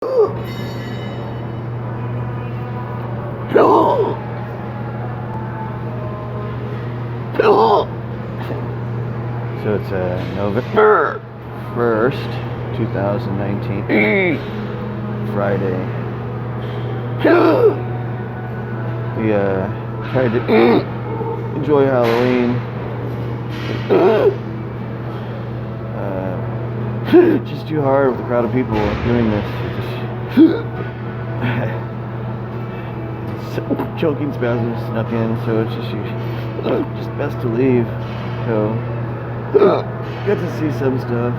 So it's November 1st, 2019, Friday. We tried to enjoy Halloween. It's just too hard with a crowd of people doing this. Choking spasms snuck in, so it's just best to leave. So get to see some stuff,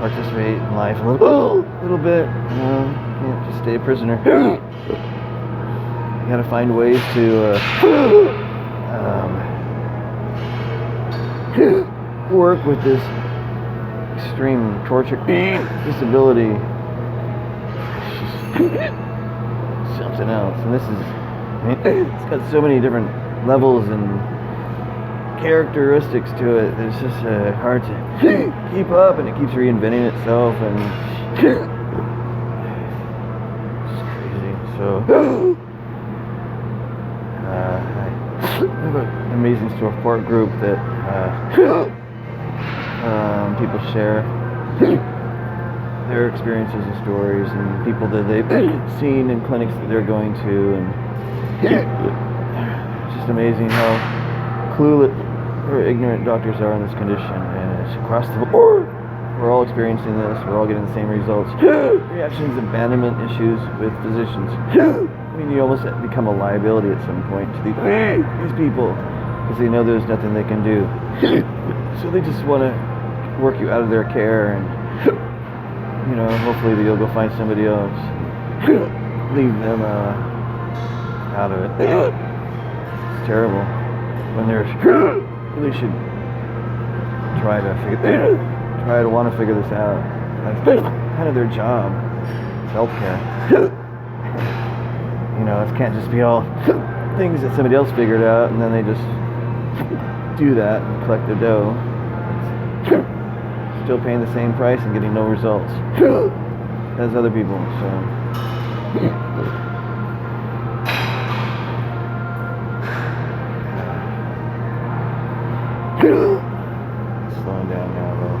participate in life a little bit. You know, can't just stay a prisoner. You gotta find ways to work with this extreme torture disability. It's just something else. And this is, it's got so many different levels and characteristics to it. It's just hard to keep up, and it keeps reinventing itself, and it's crazy. So I have an amazing support group that people share their experiences and stories, and people that they've seen in clinics that they're going to, and it's just amazing how clueless or ignorant doctors are in this condition, and it's across the board. We're all experiencing this. We're all getting the same results. Reactions, abandonment issues with physicians. I mean, you almost become a liability at some point to these people, because they know there's nothing they can do. So they just want to work you out of their care, and you know, hopefully you'll go find somebody else, leave them out of it. It's terrible when they're really should try to want to figure this out. That's kind of their job. It's healthcare. You know, it can't just be all things that somebody else figured out, and then they just do that and collect their dough. It's still paying the same price and getting no results as other people. So slowing down now, though.